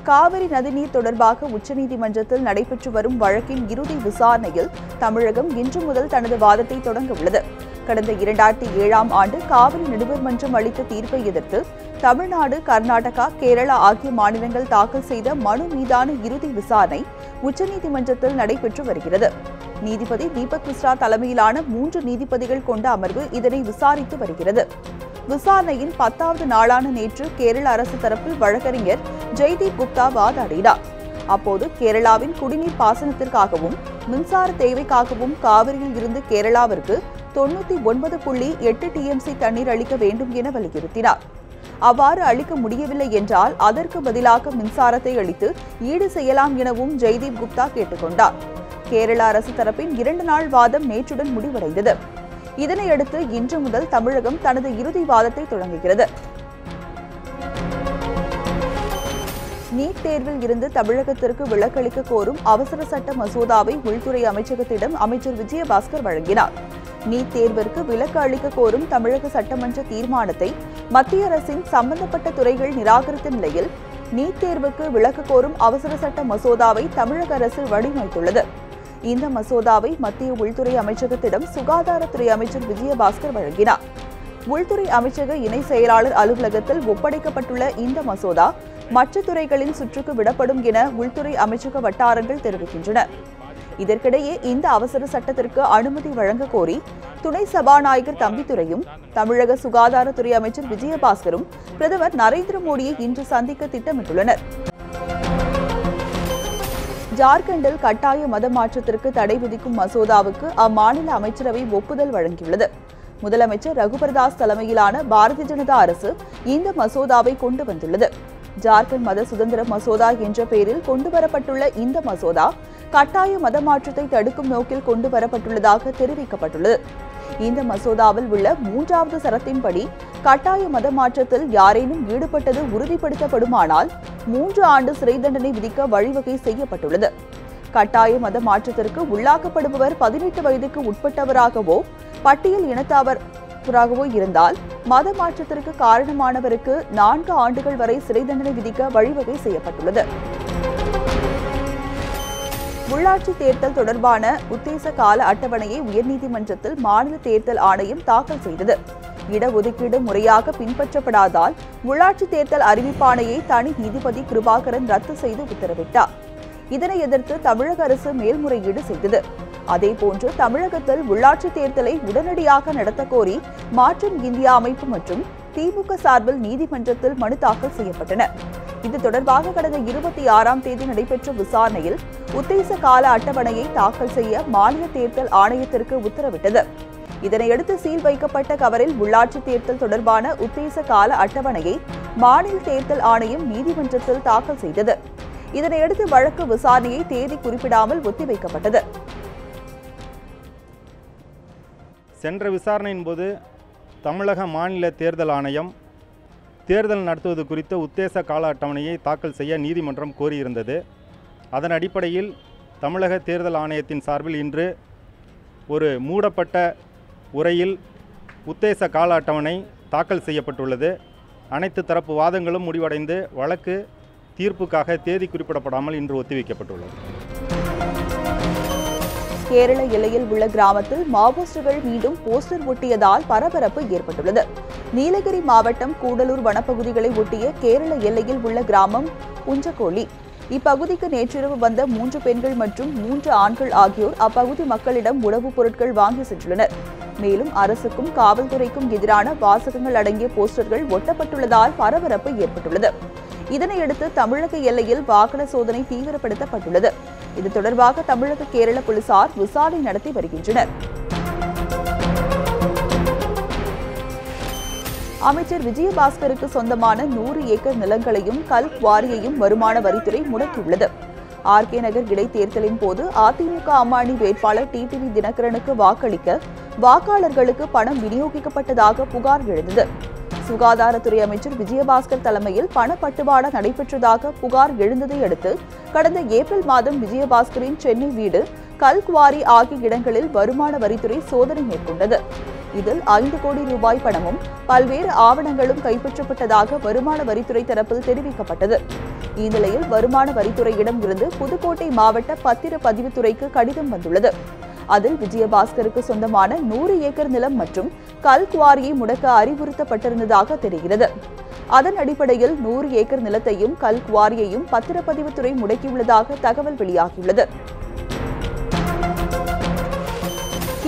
காவிரி நதிநீர் தொடர்பாக உச்சநீதிமன்றத்தில் நடைபெற்று வரும் வழக்கின் இறுதி விசாரணையில் தமிழகம் இன்று முதல் தனது வாதத்தை தொடங்க உள்ளது. கடந்த 2007ஆம் ஆண்டு காவிரி நடுவர் மன்றம் அளித்த தீர்ப்பை எதிர்த்து தமிழ்நாடு, கர்நாடகா, கேரளா ஆகிய மாநிலங்கள் தாக்கல் செய்த மனு மீதான இறுதி விசாரணை உச்சநீதிமன்றத்தில் நடைபெற்று வருகிறது. நீதிபதி தீபக் மிஸ்ரா தலைமையிலான 3 நீதிபதிகள் கொண்ட அமர்வு இதனை விசாரித்து வருகிறது. விசாரணையின் 10வது நாளான நேற்று கேரள அரசு தரப்பில் வழக்கறிஞர் ஜெய்தீப் குப்தா வாதாடினார். அப்போது கேரளாவின் குடிநீர் பாசனத்திற்காகவும் மின்சார தேவைக்காகவும் காவிரியில் இருந்து கேரளாவிற்கு 99.8 TMC தண்ணீர் அளிக்க வேண்டும் என வலியுறுத்தினார். அவ்வாறு அளிக்க முடியவில்லை என்றால் அதற்கு பதிலாக மின்சாரத்தை அளித்து ஈடு செய்யலாம் எனவும் ஜெய்தீப் குப்தா கேட்டுக்கொண்டார். கேரள அரசு தரப்பின் 2 நாள் வாதம் நேற்றுடன் முடிவடைந்தது. இதனையடுத்து இன்று முதல் தமிழகம் தனது இறுதி வாதத்தை தொடங்குகிறது. நீட் தேர்வில் இருந்து தமிழகத்திற்கு விலக்களிக்க கோரும் அவசர சட்ட மசோதாவை உள்துறை அமைச்சகத்திடம் அமைச்சர் விஜயபாஸ்கர் வழங்கினார். நீட் தேர்விற்கு விலக்கு அளிக்க கோரும் தமிழக சட்டமன்ற தீர்மானத்தை மத்திய அரசின் சம்பந்தப்பட்ட துறைகள் நிராகரித்த நிலையில் நீட் தேர்வுக்கு விலக்கு கோரும் அவசர சட்ட மசோதாவை தமிழக அரசு வடிவமைத்துள்ளது. இந்த மசோதாவை மத்திய உள்துறை அமைச்சகத்திடம் சுகாதாரத்துறை அமைச்சர் விஜயபாஸ்கர் வழங்கினார். உள்துறை அமைச்சக இணை செயலாளர் அலுவலகத்தில் ஒப்படைக்கப்பட்டுள்ள இந்த மசோதா மற்ற துறைகளின் சுற்றுக்கு விடப்படும் என உள்துறை அமைச்சக வட்டாரங்கள் தெரிவிக்கின்றன. இதற்கிடையே இந்த அவசர சட்டத்திற்கு அனுமதி வழங்க கோரி துணை சபாநாயகர் தம்பிதுரையும் தமிழக சுகாதாரத்துறை அமைச்சர் விஜயபாஸ்கரும் பிரதமர் நரேந்திர மோடியை இன்று சந்திக்க திட்டமிட்டுள்ளனர். ஜார்க்கண்டில் கட்டாய மத மாற்றத்திற்கு தடை விதிக்கும் மசோதாவுக்கு அம்மாநில அமைச்சரவை ஒப்புதல் வழங்கியுள்ளது. முதலமைச்சர் ரகுபர்தாஸ் தலைமையிலான பாரதிய ஜனதா அரசு இந்த மசோதாவை கொண்டு வந்துள்ளது. ஜார்க்கண்ட் மத சுதந்திர மசோதா என்ற பெயரில் கொண்டுவரப்பட்டுள்ள இந்த மசோதா கட்டாய மத மாற்றத்தை தடுக்கும் நோக்கில் கொண்டுவரப்பட்டுள்ளதாக தெரிவிக்கப்பட்டுள்ளது. இந்த மசோதாவில் உள்ள 3வது சரத்தின்படி கட்டாய மத மாற்றத்தில் யாரேனும் ஈடுபட்டது உறுதிப்படுத்தப்படுமானால் 3 ஆண்டு சிறை தண்டனை விதிக்க வழிவகை செய்யப்பட்டுள்ளது. கட்டாய மத மாற்றத்திற்கு உள்ளாக்கப்படுபவர் 18 வயதுக்கு உட்பட்டவராகவோ பட்டியல் இனத்தவராகவோ இருந்தால் மத மாற்றத்திற்கு காரணமானவருக்கு 4 ஆண்டுகள் வரை சிறை தண்டனை விதிக்க வழிவகை செய்யப்பட்டுள்ளது. உள்ளாட்சி தேர்தல் தொடர்பான உத்தேச கால அட்டவணையை உயர்நீதிமன்றத்தில் மாநில தேர்தல் ஆணையம் தாக்கல் செய்தது. இடஒதுக்கீடு முறையாக பின்பற்றப்படாதால் உள்ளாட்சி தேர்தல் அறிவிப்பாணையை தனி நீதிபதி கிருபாகரன் ரத்து செய்து உத்தரவிட்டார். இதனை எதிர்த்து தமிழக அரசு மேல்முறையீடு செய்தது. அதேபோன்று தமிழகத்தில் உள்ளாட்சி தேர்தலை உடனடியாக நடத்த கோரி மாற்றும் இந்தியா அமைப்பு மற்றும் திமுக சார்பில் நீதிமன்றத்தில் மனு தாக்கல் செய்யப்பட்டன. இது தொடர்பாக கடந்த 26ஆம் தேதி நடைபெற்ற விசாரணையில் உத்தேச கால அட்டவணையை தாக்கல் செய்ய மாநில தேர்தல் ஆணையத்திற்கு உத்தரவிட்டது. இதனையடுத்து சீல் வைக்கப்பட்ட கவரில் உள்ளாட்சி தேர்தல் தொடர்பான உத்தேச கால அட்டவணையை மாநில தேர்தல் ஆணையம் நீதிமன்றத்தில் தாக்கல் செய்தது. இதனையடுத்து வழக்கு விசாரணையை தேதி குறிப்பிடாமல் ஒத்திவைக்கப்பட்டது. சென்ற விசாரணையின் போது தமிழக மாநில தேர்தல் ஆணையம் தேர்தல் நடத்துவது குறித்த உத்தேச கால அட்டவணையை தாக்கல் செய்ய நீதிமன்றம் கோரியிருந்தது. அதன் அடிப்படையில் தமிழக தேர்தல் ஆணையத்தின் சார்பில் இன்று ஒரு மூடப்பட்ட உரையில் உத்தேச கால அட்டவணை தாக்கல் செய்யப்பட்டுள்ளது. அனைத்து தரப்பு வாதங்களும் முடிவடைந்து வழக்கு தீர்ப்புக்காக தேதி குறிப்பிடப்படாமல் இன்று ஒத்திவைக்கப்பட்டுள்ளது. கேரள எல்லையில் உள்ள கிராமத்தில் மாவோயிஸ்டுகள் மீண்டும் போஸ்டர் ஒட்டியதால் பரபரப்பு ஏற்பட்டுள்ளது. நீலகிரி மாவட்டம் கூடலூர் வனப்பகுதிகளை ஒட்டிய கேரள எல்லையில் உள்ள கிராமம் புஞ்சக்கோழி. இப்பகுதிக்கு நேற்றிரவு வந்த 3 பெண்கள் மற்றும் 3 ஆண்கள் ஆகியோர் அப்பகுதி மக்களிடம் உணவுப் பொருட்கள் வாங்கி சென்றுள்ளனர். மேலும் அரசுக்கும் காவல்துறைக்கும் எதிரான வாசகங்கள் அடங்கிய போஸ்டர்கள் ஒட்டப்பட்டுள்ளதால் பரபரப்பு ஏற்பட்டுள்ளது. இதனையடுத்து தமிழக எல்லையில் வாகன சோதனை தீவிரப்படுத்தப்பட்டுள்ளது. இது தொடர்பாக தமிழக கேரள போலீசார் விசாரணை நடத்தி வருகின்றனர். அமைச்சர் விஜயபாஸ்கருக்கு சொந்தமான 100 ஏக்கர் நிலங்களையும் கல் குவாரியையும் வருமான வரித்துறை முடக்கியுள்ளது. RK நகர் இடைத்தேர்தலின் போது அதிமுக அம்மாணி வேட்பாளர் டிடிவி தினகரனுக்கு வாக்களிக்க வாக்காளர்களுக்கு பணம் விநியோகிக்கப்பட்டதாக புகார் எழுந்தது. சுகாதாரத்துறை அமைச்சர் விஜயபாஸ்கர் தலைமையில் பணப்பட்டுவாடா நடைபெற்றதாக புகார் எழுந்ததை அடுத்து கடந்த ஏப்ரல் மாதம் விஜயபாஸ்கரின் சென்னை வீடு, கல்குவாரி ஆகிய இடங்களில் வருமான வரித்துறை சோதனை மேற்கொண்டது. இதில் 5 கோடி ரூபாய் பணமும் பல்வேறு ஆவணங்களும் கைப்பற்றப்பட்டதாக வருமான வரித்துறை தரப்பில் தெரிவிக்கப்பட்டது. இந்நிலையில் வருமான வரித்துறையிடம் இருந்து புதுக்கோட்டை மாவட்ட பத்திரப்பதிவுத்துறைக்கு கடிதம் வந்துள்ளது. அதில் விஜயபாஸ்கருக்கு சொந்தமான 100 ஏக்கர் நிலம் மற்றும் கல் குவாரியை முடக்க அறிவுறுத்தப்பட்டிருந்ததாக தெரிகிறது. அதன் அடிப்படையில் 100 ஏக்கர் நிலத்தையும் கல் குவாரியையும் பத்திரப்பதிவுத்துறை முடக்கியுள்ளதாக தகவல் வெளியாகியுள்ளது.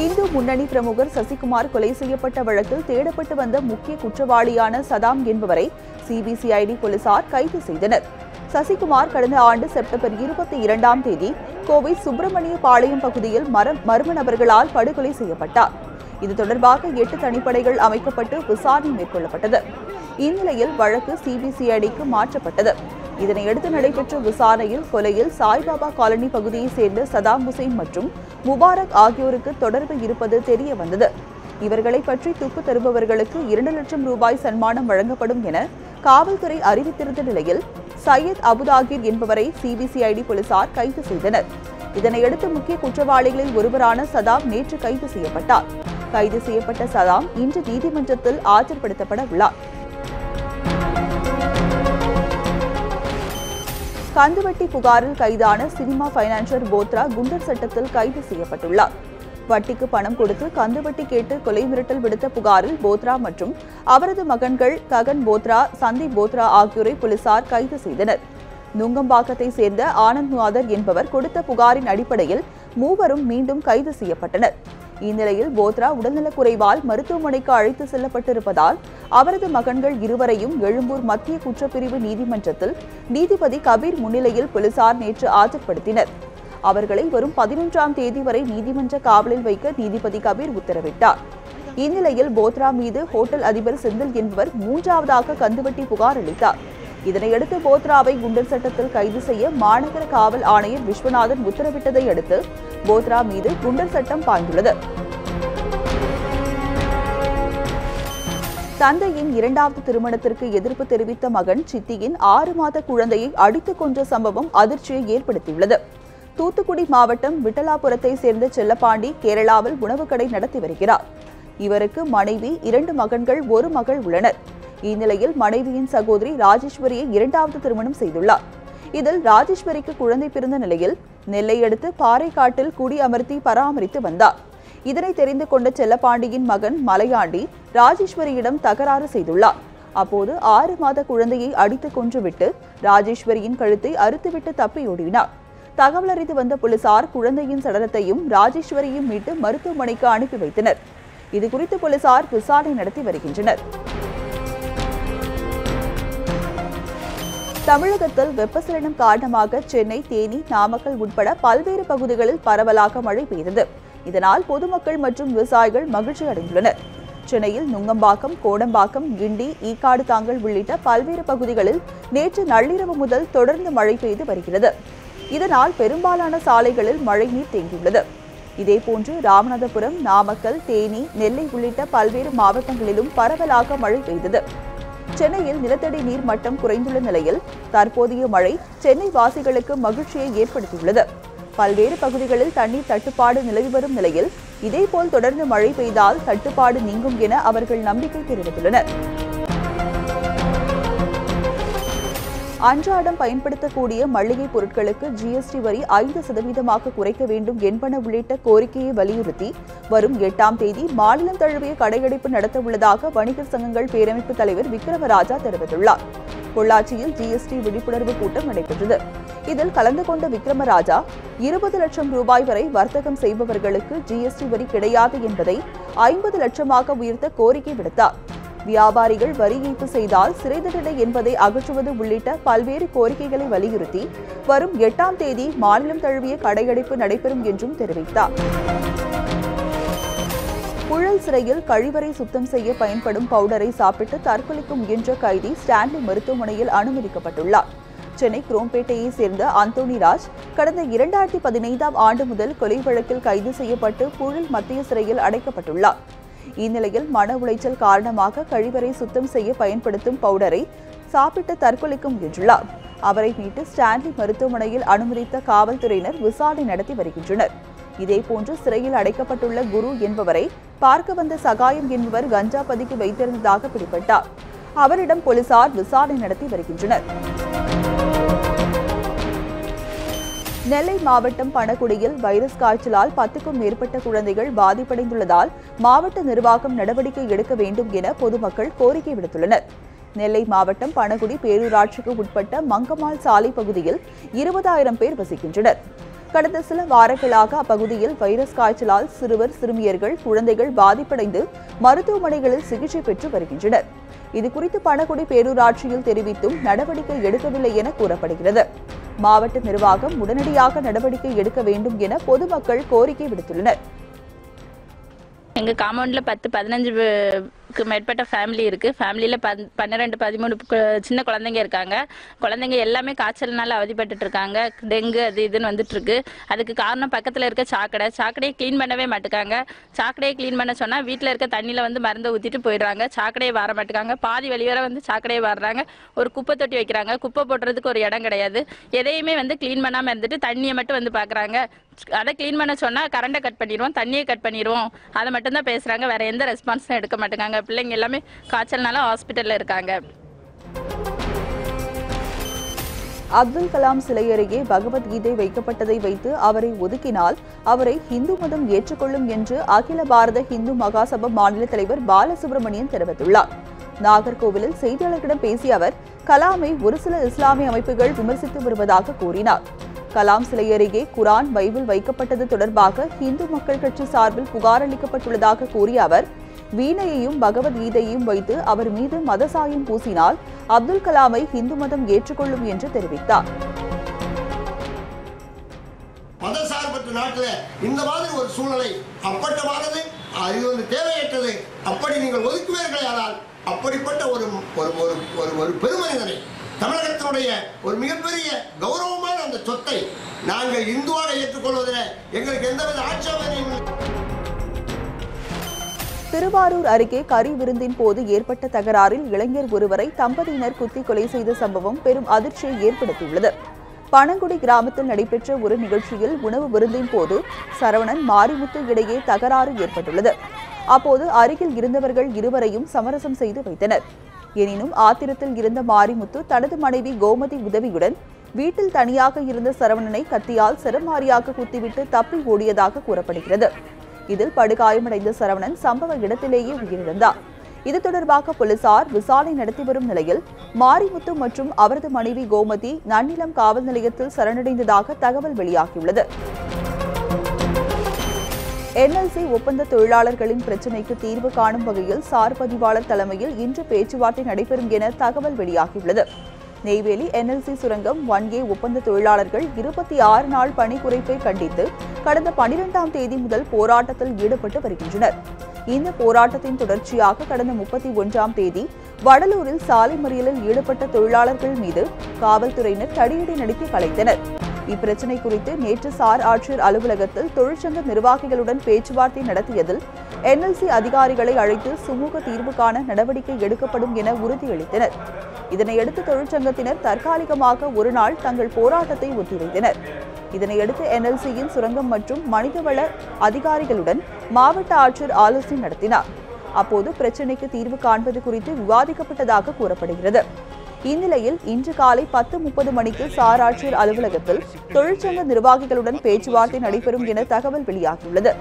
இந்து முன்னணி பிரமுகர் சசிகுமார் கொலை செய்யப்பட்ட வழக்கில் தேடப்பட்டு வந்த முக்கிய குற்றவாளியான சதாம் என்பவரை சிபிசிஐடி போலீசார் கைது செய்தனர். சசிகுமார் கடந்த ஆண்டு செப்டம்பர் 22ஆம் தேதி கோவை சுப்பிரமணிய பாளையம் பகுதியில் மர்ம நபர்களால் படுகொலை செய்யப்பட்டார். இது தொடர்பாக 8 தனிப்படைகள் அமைக்கப்பட்டு விசாரணை மேற்கொள்ளப்பட்டது. இந்நிலையில் வழக்கு சிபிசிஐடிக்கு மாற்றப்பட்டது. இதனையடுத்து நடைபெற்ற விசாரணையில் கொலையில் சாய்பாபா காலனி பகுதியைச் சேர்ந்த சதாம் ஹுசைன் மற்றும் முபாரக் ஆகியோருக்கு தொடர்பு இருப்பது தெரிய வந்தது. இவர்களை பற்றி துப்பு தருபவர்களுக்கு 2 லட்சம் ரூபாய் சன்மானம் வழங்கப்படும் என காவல்துறை அறிவித்திருந்த நிலையில் சையத் அபுதாகிர் என்பவரை சிபிசிஐடி போலீசார் கைது செய்தனர். இதனையடுத்து முக்கிய குற்றவாளிகளில் ஒருவரான சதாம் நேற்று கைது செய்யப்பட்டார். கைது செய்யப்பட்ட சதாம் இன்று நீதிமன்றத்தில் ஆஜர்படுத்தப்பட உள்ளார். கந்துவட்டி புகாரில் கைதான சினிமா பைனான்சர் போத்ரா குண்டர் சட்டத்தில் கைது செய்யப்பட்டுள்ளார். வட்டிக்கு பணம் கொடுத்து கந்துவட்டி கேட்டு கொலை மிரட்டல் விடுத்த புகாரில் போத்ரா மற்றும் அவரது மகன்கள் ககன் போத்ரா, சந்தீப் போத்ரா ஆகியோரை போலீசார் கைது செய்தனர். நுங்கம்பாக்கத்தை சேர்ந்த ஆனந்த் நாதர் என்பவர் கொடுத்த புகாரின் அடிப்படையில் மூவரும் மீண்டும் கைது செய்யப்பட்டனர். இந்நிலையில் போத்ரா உடல்நலக்குறைவால் மருத்துவமனைக்கு அழைத்து செல்லப்பட்டிருப்பதால் அவரது மகன்கள் இருவரையும் எழும்பூர் மத்திய குற்றப்பிரிவு நீதிமன்றத்தில் நீதிபதி கபீர் முன்னிலையில் போலீசார் நேற்று ஆஜர்படுத்தினர். அவர்களை வரும் 11ஆம் தேதி வரை நீதிமன்ற காவலில் வைக்க நீதிபதி கபீர் உத்தரவிட்டார். இந்நிலையில் போத்ரா மீது ஹோட்டல் அதிபர் செந்தில் என்பவர் 3ஆவதாக கந்துவட்டி புகார் அளித்தார். இதனையடுத்து போத்ராவை குண்டர் சட்டத்தில் கைது செய்ய மாநகர காவல் ஆணையர் விஸ்வநாதன் உத்தரவிட்டதை அடுத்து போத்ரா மீது குண்டர் சட்டம் பாய்ந்துள்ளது. தந்தையின் 2வது திருமணத்திற்கு எதிர்ப்பு தெரிவித்த மகன் சித்தியின் 6 மாத குழந்தையை அடித்துக் கொன்ற சம்பவம் அதிர்ச்சியை ஏற்படுத்தியுள்ளது. தூத்துக்குடி மாவட்டம் விட்டலாபுரத்தை சேர்ந்த செல்லப்பாண்டி கேரளாவில் உணவு கடை நடத்தி வருகிறார். இவருக்கு மனைவி, 2 மகன்கள், 1 மகள் உள்ளனர். இந்நிலையில் மனைவியின் சகோதரி ராஜேஸ்வரியை 2வது திருமணம் செய்துள்ளார். இதில் ராஜேஸ்வரிக்கு குழந்தை பிறந்த நிலையில் நெல்லை அடுத்து பாறைக்காட்டில் குடி அமர்த்தி பராமரித்து வந்தார். இதனை தெரிந்து கொண்ட செல்லப்பாண்டியின் மகன் மலையாண்டி ராஜேஸ்வரியிடம் தகராறு செய்துள்ளார். அப்போது 6 மாத குழந்தையை அடித்து கொன்றுவிட்டு ராஜேஸ்வரியின் கழுத்தை அறுத்துவிட்டு தப்பியோடினார். தகவல் அறிந்து வந்த போலீசார் குழந்தையின் சடலத்தையும் ராஜேஸ்வரியும் மீட்டு மருத்துவமனைக்கு அனுப்பி வைத்தனர். இதுகுறித்து போலீசார் விசாரணை நடத்தி வருகின்றனர். தமிழகத்தில் வெப்பச்சலனம் காரணமாக சென்னை, தேனி, நாமக்கல் உட்பட பல்வேறு பகுதிகளில் பரவலாக மழை பெய்தது. இதனால் பொதுமக்கள் மற்றும் விவசாயிகள் மகிழ்ச்சி அடைந்துள்ளனர். சென்னையில் நுங்கம்பாக்கம், கோடம்பாக்கம், கிண்டி, ஈக்காடு தாங்கல் உள்ளிட்ட பல்வேறு பகுதிகளில் நேற்று நள்ளிரவு முதல் தொடர்ந்து மழை பெய்து வருகிறது. இதனால் பெரும்பாலான சாலைகளில் மழைநீர் தேங்கியுள்ளது. இதேபோன்று ராமநாதபுரம், நாமக்கல், தேனி, நெல்லை உள்ளிட்ட பல்வேறு மாவட்டங்களிலும் பரவலாக மழை பெய்தது. சென்னையில் நிலத்தடி நீர் மட்டம் குறைந்துள்ள நிலையில் தற்போதைய மழை சென்னை வாசிகளுக்கு மகிழ்ச்சியை ஏற்படுத்தியுள்ளது. பல்வேறு பகுதிகளில் தண்ணீர் தட்டுப்பாடு நிலவி வரும் நிலையில் இதேபோல் தொடர்ந்து மழை பெய்தால் தட்டுப்பாடு நீங்கும் என அவர்கள் நம்பிக்கை தெரிவித்துள்ளனர். அன்றாடம் பயன்படுத்தக்கூடிய மளிகை பொருட்களுக்கு ஜிஎஸ்டி வரி 5% குறைக்க வேண்டும் என்பன உள்ளிட்ட கோரிக்கையை வலியுறுத்தி வரும் 8ஆம் தேதி மாநிலம் தழுவிய கடையடைப்பு நடத்த உள்ளதாக வணிகர் சங்கங்கள் பேரமைப்பு தலைவர் விக்ரமராஜா தெரிவித்துள்ளார். பொள்ளாச்சியில் ஜிஎஸ்டி விழிப்புணர்வு கூட்டம் நடைபெற்றது. இதில் கலந்து கொண்ட விக்ரமராஜா 20 லட்சம் ரூபாய் வரை வர்த்தகம் செய்பவர்களுக்கு ஜிஎஸ்டி வரி கிடையாது என்பதை 50 லட்சமாக உயர்த்த கோரிக்கை விடுத்தார். வியாபாரிகள் வரி ஏய்ப்பு செய்தால் சிறை தண்டனை என்பதை அகற்றுவது உள்ளிட்ட பல்வேறு கோரிக்கைகளை வலியுறுத்தி வரும் 8ஆம் தேதி மாநிலம் தழுவிய கடையடைப்பு நடைபெறும் என்றும் தெரிவித்தார். புழல் சிறையில் கழிவறை சுத்தம் செய்ய பயன்படும் பவுடரை சாப்பிட்டு தற்கொலைக்கு முயன்ற கைதி ஸ்டான்லி மருத்துவமனையில் அனுமதிக்கப்பட்டுள்ளார். சென்னை குரோம்பேட்டையை சேர்ந்த அந்தோணிராஜ் கடந்த 2015ஆம் ஆண்டு முதல் கொலை வழக்கில் கைது செய்யப்பட்டு புழல் மத்திய சிறையில் அடைக்கப்பட்டுள்ளார். இந்நிலையில் மன உளைச்சல் காரணமாக கழிவறை சுத்தம் செய்ய பயன்படுத்தும் பவுடரை சாப்பிட்டு தற்கொலைக்கு முயன்றுள்ளார். அவரை மீட்டு ஸ்டான்லி மருத்துவமனையில் அனுமதித்த காவல்துறையினர் விசாரணை நடத்தி வருகின்றனர். இதேபோன்று சிறையில் அடைக்கப்பட்டுள்ள குரு என்பவரை பார்க்க வந்த சகாயம் என்பவர் கஞ்சா பதுக்கி வைத்திருந்ததாக பிடிபட்டார். அவரிடம் போலீசார் விசாரணை நடத்தி வருகின்றனர். நெல்லை மாவட்டம் பணகுடியில் வைரஸ் காய்ச்சலால் 10க்கும் மேற்பட்ட குழந்தைகள் பாதிப்படைந்துள்ளதால் மாவட்ட நிர்வாகம் நடவடிக்கை எடுக்க வேண்டும் என பொதுமக்கள் கோரிக்கை விடுத்துள்ளனர். நெல்லை மாவட்டம் பணகுடி பேரூராட்சிக்கு உட்பட்ட மங்கம்மாள் சாலை பகுதியில் 20,000 பேர் வசிக்கின்றனர். கடந்த சில வாரங்களாக அப்பகுதியில் வைரஸ் காய்ச்சலால் சிறுவர் சிறுமியர்கள் குழந்தைகள் பாதிப்படைந்து மருத்துவமனைகளில் சிகிச்சை பெற்று வருகின்றனர். இதுகுறித்து பணகுடி பேரூராட்சியில் தெரிவித்தும் நடவடிக்கை எடுக்கவில்லை என கூறப்படுகிறது. மாவட்ட நிர்வாகம் உடனடியாக நடவடிக்கை எடுக்க வேண்டும் என பொதுமக்கள் கோரிக்கை விடுத்துள்ளனர். எங்க காம்பவுண்ட்ல 10-15க்கு மேற்பட்ட ஃபேமிலி இருக்கு. ஃபேமிலியில 12-13 சின்ன குழந்தைங்க இருக்காங்க. குழந்தைங்க எல்லாமே காய்ச்சல்னால அவதிப்பட்டு இருக்காங்க. டெங்கு அது இதுன்னு வந்துட்டு இருக்கு. அதுக்கு காரணம் பக்கத்துல இருக்க சாக்கடையை கிளீன் பண்ணவே மாட்டுக்காங்க. சாக்கடையை கிளீன் பண்ண சொன்னா வீட்டுல இருக்க தண்ணியில மருந்தை ஊத்திட்டு போயிடுறாங்க. சாக்கடையை வார மாட்டுக்காங்க. பாதி வெளிவர சாக்கடையை வாடுறாங்க. ஒரு குப்பை தொட்டி வைக்கிறாங்க. குப்பை போடுறதுக்கு ஒரு இடம் கிடையாது. எதையுமே கிளீன் பண்ணாம இருந்துட்டு தண்ணியை மட்டும் பாக்குறாங்க. அதை கிளீன் பண்ண சொன்னா கரண்டை கட் பண்ணிடுவோம், தண்ணியை கட் பண்ணிடுவோம், அதை மட்டும் தான் பேசுறாங்க. வேற எந்த ரெஸ்பான்ஸும் எடுக்க மாட்டேங்காங்க. பிள்ளைங்க எல்லாமே காய்ச்சல்னால ஹாஸ்பிட்டல்ல இருக்காங்க. அப்துல் கலாம் சிலை அருகே பகவத்கீதை வைக்கப்பட்டதை வைத்து அவரை ஒதுக்கினால் அவரை இந்து மதம் ஏற்றுக்கொள்ளும் என்று அகில பாரத இந்து மகாசபா மாநில தலைவர் பாலசுப்ரமணியன் தெரிவித்துள்ளார். நாகர்கோவிலில் செய்தியாளர்களிடம் பேசிய அவர் கலாமை ஒரு சில இஸ்லாமிய அமைப்புகள் விமர்சித்து வருவதாக கூறினார். கலாம் சிலை அருகே குரான் பைபிள் வைக்கப்பட்டது தொடர்பாக இந்து மக்கள் கட்சி சார்பில் புகார் அளிக்கப்பட்டுள்ளதாக கூறிய அவர் வீணையையும் பகவத்கீதையையும் வைத்து அவர் மீது மதசாயம் பூசினால் அப்துல் கலாமை இந்து மதம் ஏற்றுக்கொள்ளும் என்று தெரிவித்தார். மதசார்பற்ற நாட்டில் இந்த மாதிரி ஒரு சூழ்நிலை அப்பட்டமானது, இது தேவையற்றது. அப்படி நீங்கள் ஒதுக்குவீர்களே ஆனால் அப்படிப்பட்ட ஒரு பெருமனிதனை, தமிழகத்தினுடைய ஒரு மிகப்பெரிய கௌரவமான அந்த சொத்தை நாங்கள் இந்துவாக ஏற்றுக்கொள்வதில் எங்களுக்கு எந்தவித ஆட்சேபனையும் இல்லை. திருவாரூர் அருகே கறி விருந்தின் போது ஏற்பட்ட தகராறில் இளைஞர் ஒருவரை தம்பதியினர் குத்தி கொலை செய்த சம்பவம் பெரும் அதிர்ச்சியை ஏற்படுத்தியுள்ளது. பனங்குடி கிராமத்தில் நடைபெற்ற ஒரு நிகழ்ச்சியில் உணவு விருந்தின் போது சரவணன் மாரிமுத்து இடையே தகராறு ஏற்பட்டுள்ளது. அப்போது அருகில் இருந்தவர்கள் இருவரையும் சமரசம் செய்து வைத்தனர். எனினும் ஆத்திரத்தில் இருந்த மாரிமுத்து தனது மனைவி கோமதி உதவியுடன் வீட்டில் தனியாக இருந்த சரவணனை கத்தியால் சரமாரியாக குத்திவிட்டு தப்பி ஓடியதாக கூறப்படுகிறது. இதில் படுகாயமடைந்த சரவணன் சம்பவ இடத்திலேயே உயிரிழந்தார். இது தொடர்பாக போலீசார் விசாரணை நடத்தி வரும் நிலையில் மாரிமுத்து மற்றும் அவரது மனைவி கோமதி நன்னிலம் காவல் நிலையத்தில் சரணடைந்ததாக தகவல் வெளியாகியுள்ளது. NLC ஒப்பந்த தொழிலாளர்களின் பிரச்சினைக்கு தீர்வு காணும் வகையில் சார் பதிவாளர் தலைமையில் இன்று பேச்சுவார்த்தை நடைபெறும் என தகவல் வெளியாகியுள்ளது. நெய்வேலி NLC சுரங்கம் 1A ஒப்பந்த தொழிலாளர்கள் 26 நாள் பணி குறைப்பை கண்டித்து கடந்த 12ஆம் தேதி முதல் போராட்டத்தில் ஈடுபட்டு வருகின்றனர். இந்த போராட்டத்தின் தொடர்ச்சியாக கடந்த 31ஆம் தேதி வடலூரில் சாலை மறியலில் ஈடுபட்ட தொழிலாளர்கள் மீது காவல்துறையினர் தடியடி நடத்தி கலைத்தனர். இப்பிரச்சினை குறித்து நேற்று சார் ஆட்சியர் அலுவலகத்தில் தொழிற்சங்க நிர்வாகிகளுடன் பேச்சுவார்த்தை நடத்தியதில் NLC அதிகாரிகளை அழைத்து சுமூக தீர்வு காண நடவடிக்கை எடுக்கப்படும் என உறுதியளித்தனர். இதனையடுத்து தொழிற்சங்கத்தினர் தற்காலிகமாக ஒரு நாள் தங்கள் போராட்டத்தை ஒத்திவைத்தனர். இதனையடுத்து NLCயின் சுரங்கம் மற்றும் மனிதவள அதிகாரிகளுடன் மாவட்ட ஆட்சியர் ஆலோசனை நடத்தினார். அப்போது பிரச்சினைக்கு தீர்வு காண்பது குறித்து விவாதிக்கப்பட்டதாக கூறப்படுகிறது. இந்நிலையில் இன்று காலை 10:30 மணிக்கு சார் ஆட்சியர் அலுவலகத்தில் தொழிற்சங்க நிர்வாகிகளுடன் பேச்சுவார்த்தை நடைபெறும் என தகவல் வெளியாகியுள்ளது.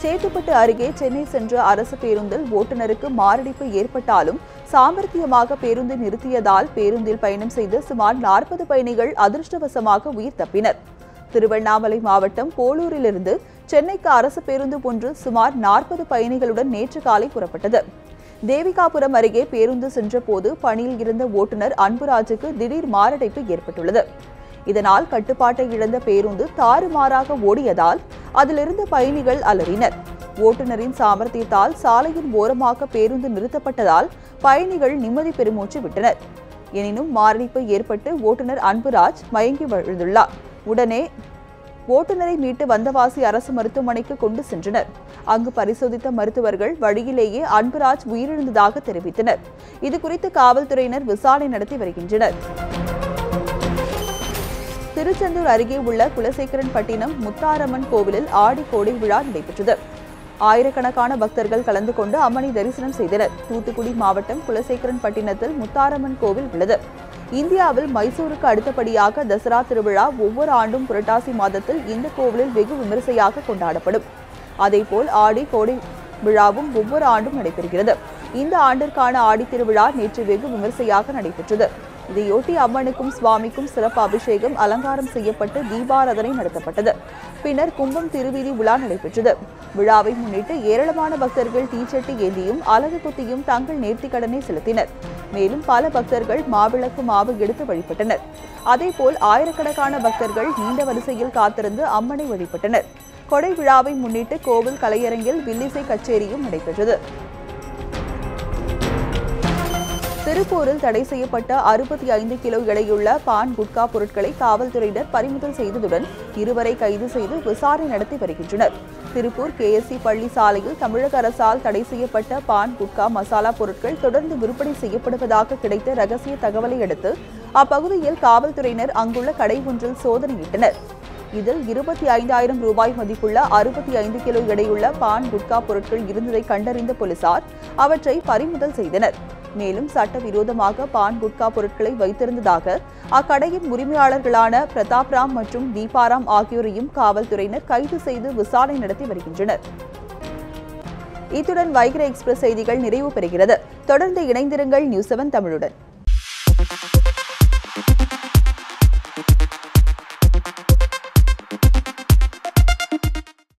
சேத்துப்பட்டு அருகே சென்னை சென்ற அரசு பேருந்தில் ஓட்டுநருக்கு மாரடைப்பு ஏற்பட்டாலும் சாமர்த்தியமாக பேருந்தை நிறுத்தியதால் பேருந்தில் பயணம் செய்த சுமார் 40 பயணிகள் அதிர்ஷ்டவசமாக உயிர் தப்பினர். திருவண்ணாமலை மாவட்டம் போலூரிலிருந்து சென்னைக்கு அரசு பேருந்து ஒன்று சுமார் 40 பயணிகளுடன் நேற்று காலை புறப்பட்டது. தேவிகாபுரம் அருகே பேருந்து சென்றபோது பணியில் இருந்த ஓட்டுநர் அன்புராஜுக்கு திடீர் மாரடைப்பு ஏற்பட்டுள்ளது. இதனால் கட்டுப்பாட்டை இழந்த பேருந்து தாறுமாறாக ஓடியதால் அதிலிருந்த பயணிகள் அலறினர். ஓட்டுநரின் சாமர்த்தியத்தால் சாலையின் ஓரமாக பேருந்து நிறுத்தப்பட்டதால் பயணிகள் நிம்மதி பெருமூச்சு விட்டனர். எனினும் மாரடைப்பு ஏற்பட்டு ஓட்டுநர் அன்புராஜ் மயங்கி விழுந்துள்ளார். உடனே ஓட்டுநரை மீட்டு வந்தவாசி அரசு மருத்துவமனைக்கு கொண்டு சென்றனர். அங்கு பரிசோதித்த மருத்துவர்கள் வழியிலேயே அன்புராஜ் உயிரிழந்ததாக தெரிவித்தனர். இதுகுறித்து காவல்துறையினர் விசாரணை நடத்தி வருகின்றனர். திருச்செந்தூர் அருகே உள்ள குலசேகரன்பட்டினம் முத்தாரம்மன் கோவிலில் ஆடி கோடை விழா நடைபெற்றது. ஆயிரக்கணக்கான பக்தர்கள் கலந்து கொண்டு அம்மனை தரிசனம் செய்தனர். தூத்துக்குடி மாவட்டம் குலசேகரன்பட்டினத்தில் முத்தாரம்மன் கோவில் உள்ளது. இந்தியாவில் மைசூருக்கு அடுத்தபடியாக தசரா திருவிழா ஒவ்வொரு ஆண்டும் புரட்டாசி மாதத்தில் இந்த கோவிலில் வெகு விமரிசையாக கொண்டாடப்படும். அதேபோல் ஆடி கோடை விழாவும் ஒவ்வொரு ஆண்டும் நடைபெறுகிறது. இந்த ஆண்டிற்கான ஆடி திருவிழா நேற்று வெகு விமரிசையாக நடைபெற்றது. இதையொட்டி அம்மனுக்கும் சுவாமிக்கும் சிறப்பு அபிஷேகம், அலங்காரம் செய்யப்பட்டு தீபாராதனை நடத்தப்பட்டது. பின்னர் கும்பம் திருவீதி விழா நடைபெற்றது. விழாவை முன்னிட்டு ஏராளமான பக்தர்கள் தீச்சட்டி ஏந்தியும் அலகு குத்தியும் தங்கள் நேர்த்திக்கடனை செலுத்தினர். மேலும் பல பக்தர்கள் மாவிளக்கு மாவு எடுத்து வழிபட்டனர். அதேபோல் ஆயிரக்கணக்கான பக்தர்கள் நீண்ட வரிசையில் காத்திருந்து அம்மனை வழிபட்டனர். கொடை விழாவை முன்னிட்டு கோவில் கலையரங்கில் வில்லிசை கச்சேரியும் நடைபெற்றது. திருப்பூரில் தடை செய்யப்பட்ட 65 கிலோ எடையுள்ள பான் குட்கா பொருட்களை காவல்துறையினர் பறிமுதல் செய்ததுடன் இருவரை கைது செய்து விசாரணை நடத்தி வருகின்றனர். திருப்பூர் KSC பள்ளி சாலையில் தமிழக அரசால் தடை செய்யப்பட்ட பான் குட்கா மசாலா பொருட்கள் தொடர்ந்து விற்பனை செய்யப்படுவதாக கிடைத்த ரகசிய தகவலை அடுத்து அப்பகுதியில் காவல்துறையினர் அங்குள்ள கடை ஒன்றில் சோதனையிட்டனர். இதில் 25,000 ரூபாய் மதிப்புள்ள 65 கிலோ எடையுள்ள பான் குட்கா பொருட்கள் இருந்ததை கண்டறிந்த போலீசார் அவற்றை பறிமுதல் செய்தனர். மேலும் சட்டவிரோதமாக பான் குட்கா பொருட்களை வைத்திருந்ததாக அக்கடையின் உரிமையாளர்களான பிரதாப்ராம் மற்றும் தீபாராம் ஆகியோரையும் காவல்துறையினர் கைது செய்து விசாரணை நடத்தி வருகின்றனர். இத்துடன் வைகரை எக்ஸ்பிரஸ் செய்திகள் நிறைவு பெறுகிறது. தொடர்ந்து இணைந்திருங்கள் நியூஸ் 7 தமிழுடன்.